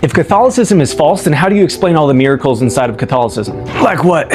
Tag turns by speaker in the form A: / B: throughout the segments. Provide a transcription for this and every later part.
A: If Catholicism is false, then how do you explain all the miracles inside of Catholicism?
B: Like what?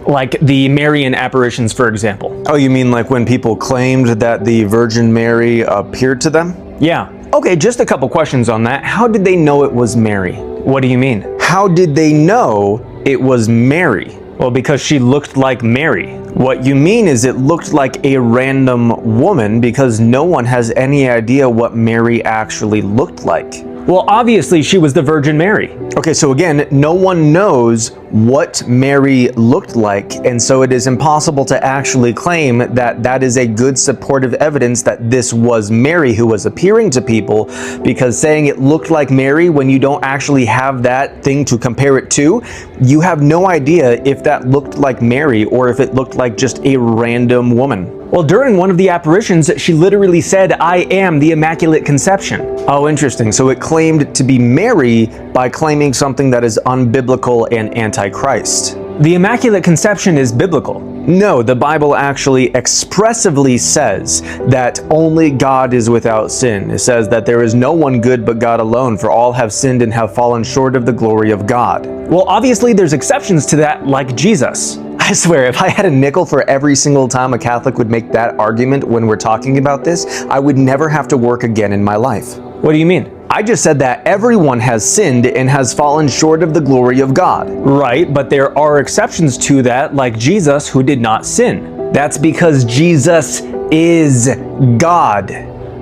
A: Like the Marian apparitions, for example.
B: Oh, you mean like when people claimed that the Virgin Mary appeared to them?
A: Yeah. Okay, just a couple questions on that. How did they know it was Mary? What do you mean?
B: How did they know it was Mary?
A: Well, because she looked like Mary.
B: What you mean is it looked like a random woman because no one has any idea what Mary actually looked like.
A: Well, obviously she was the Virgin Mary.
B: Okay, so again, no one knows what Mary looked like, and so it is impossible to actually claim that that is a good supportive evidence that this was Mary who was appearing to people, because saying it looked like Mary when you don't actually have that thing to compare it to, you have no idea if that looked like Mary or if it looked like just a random woman.
A: Well, during one of the apparitions, she literally said, "I am the Immaculate Conception."
B: Oh, interesting. So it claimed to be Mary by claiming something that is unbiblical and antichrist.
A: The Immaculate Conception is biblical.
B: No, the Bible actually expressively says that only God is without sin. It says that there is no one good but God alone, for all have sinned and have fallen short of the glory of God.
A: Well, obviously there's exceptions to that, like Jesus.
B: I swear, if I had a nickel for every single time a Catholic would make that argument when we're talking about this, I would never have to work again in my life.
A: What do you mean?
B: I just said that everyone has sinned and has fallen short of the glory of God.
A: Right, but there are exceptions to that, like Jesus, who did not sin.
B: That's because Jesus is God.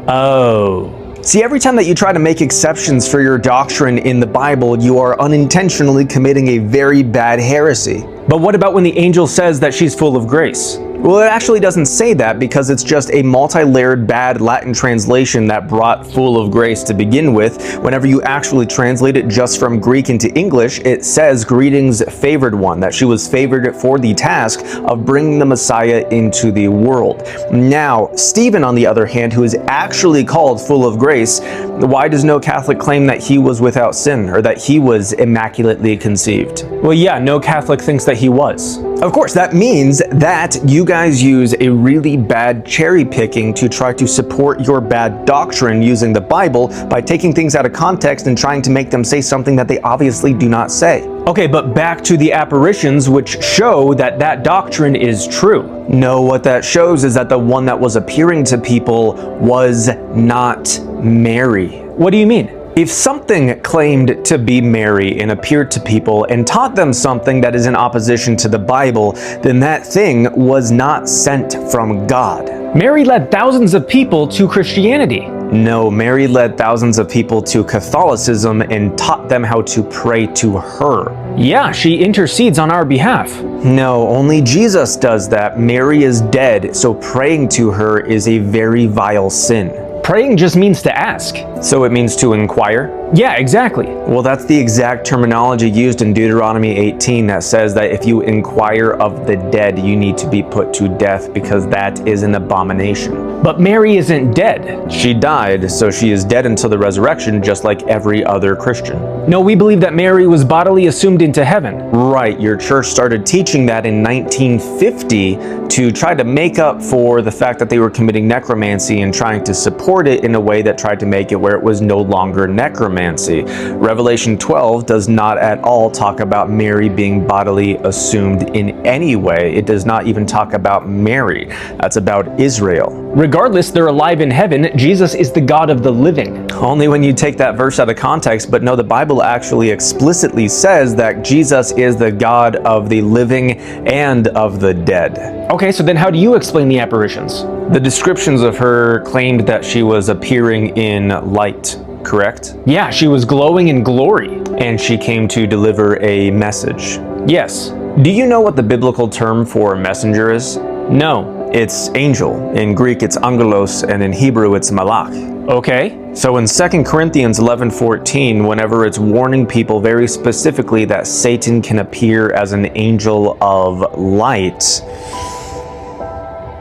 A: Oh.
B: See, every time that you try to make exceptions for your doctrine in the Bible, you are unintentionally committing a very bad heresy.
A: But what about when the angel says that she's full of grace?
B: Well, it actually doesn't say that because it's just a multi-layered bad Latin translation that brought full of grace to begin with. Whenever you actually translate it just from Greek into English, it says, "Greetings, favored one," that she was favored for the task of bringing the Messiah into the world. Now, Stephen, on the other hand, who is actually called full of grace, why does no Catholic claim that he was without sin or that he was immaculately conceived?
A: Well, yeah, no Catholic thinks that he was.
B: Of course, that means that you guys use a really bad cherry picking to try to support your bad doctrine using the Bible by taking things out of context and trying to make them say something that they obviously do not say.
A: Okay, but back to the apparitions, which show that that doctrine is true.
B: No, what that shows is that the one that was appearing to people was not Mary.
A: What do you mean?
B: If something claimed to be Mary and appeared to people and taught them something that is in opposition to the Bible, then that thing was not sent from God.
A: Mary led thousands of people to Christianity.
B: No, Mary led thousands of people to Catholicism and taught them how to pray to her.
A: Yeah, she intercedes on our behalf.
B: No, only Jesus does that. Mary is dead, so praying to her is a very vile sin.
A: Praying just means to ask.
B: So it means to inquire?
A: Yeah, exactly.
B: Well, that's the exact terminology used in Deuteronomy 18 that says that if you inquire of the dead, you need to be put to death because that is an abomination.
A: But Mary isn't dead.
B: She died, so she is dead until the resurrection, just like every other Christian.
A: No, we believe that Mary was bodily assumed into heaven.
B: Right, your church started teaching that in 1950 to try to make up for the fact that they were committing necromancy and trying to support it in a way that tried to make it where it was no longer necromancy. Revelation 12 does not at all talk about Mary being bodily assumed in any way. It does not even talk about Mary. That's about Israel.
A: Regardless, they're alive in heaven. Jesus is the God of the living.
B: Only when you take that verse out of context, but no, the Bible actually explicitly says that Jesus is the God of the living and of the dead.
A: Okay, so then how do you explain the apparitions?
B: The descriptions of her claimed that she was appearing in light, correct?
A: Yeah, she was glowing in glory.
B: And she came to deliver a message.
A: Yes.
B: Do you know what the biblical term for messenger is?
A: No.
B: It's angel. In Greek, it's angelos, and in Hebrew, it's malach.
A: Okay.
B: So in 2 Corinthians 11:14, whenever it's warning people very specifically that Satan can appear as an angel of light.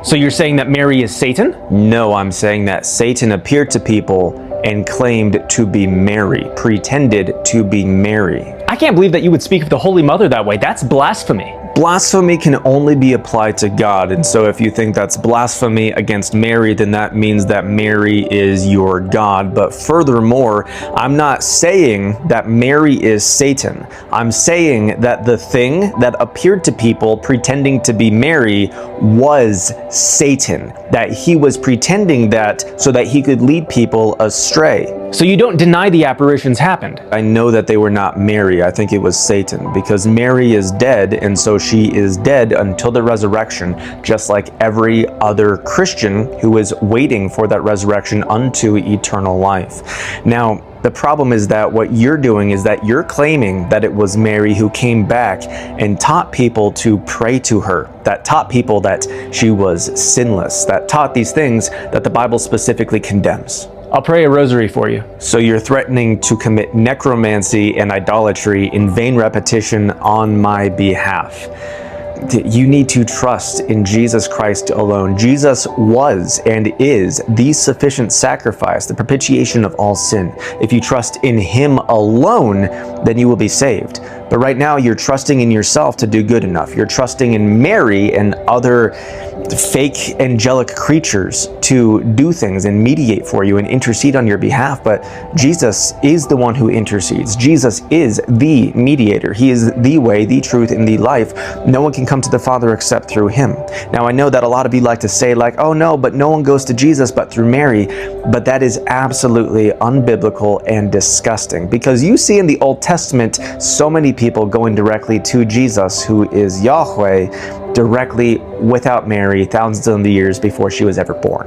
A: So you're saying that Mary is Satan?
B: No, I'm saying that Satan appeared to people and claimed to be Mary, pretended to be Mary.
A: I can't believe that you would speak of the Holy Mother that way. That's blasphemy.
B: Blasphemy can only be applied to God, and so if you think that's blasphemy against Mary, then that means that Mary is your God. But furthermore, I'm not saying that Mary is Satan. I'm saying that the thing that appeared to people pretending to be Mary was Satan, that he was pretending that so that he could lead people astray.
A: So you don't deny the apparitions happened?
B: I know that they were not Mary. I think it was Satan, because Mary is dead, and so she is dead until the resurrection, just like every other Christian who is waiting for that resurrection unto eternal life. Now, the problem is that what you're doing is that you're claiming that it was Mary who came back and taught people to pray to her, that taught people that she was sinless, that taught these things that the Bible specifically condemns.
A: I'll pray a rosary for you.
B: So you're threatening to commit necromancy and idolatry in vain repetition on my behalf. You need to trust in Jesus Christ alone. Jesus was and is the sufficient sacrifice, the propitiation of all sin. If you trust in Him alone, then you will be saved. But right now, you're trusting in yourself to do good enough. You're trusting in Mary and other fake angelic creatures to do things and mediate for you and intercede on your behalf. But Jesus is the one who intercedes. Jesus is the mediator. He is the way, the truth, and the life. No one can come to the Father except through Him. Now, I know that a lot of you like to say, like, oh no, but no one goes to Jesus but through Mary. But that is absolutely unbiblical and disgusting, because you see in the Old Testament so many people going directly to Jesus, who is Yahweh, directly without Mary, thousands of years before she was ever born.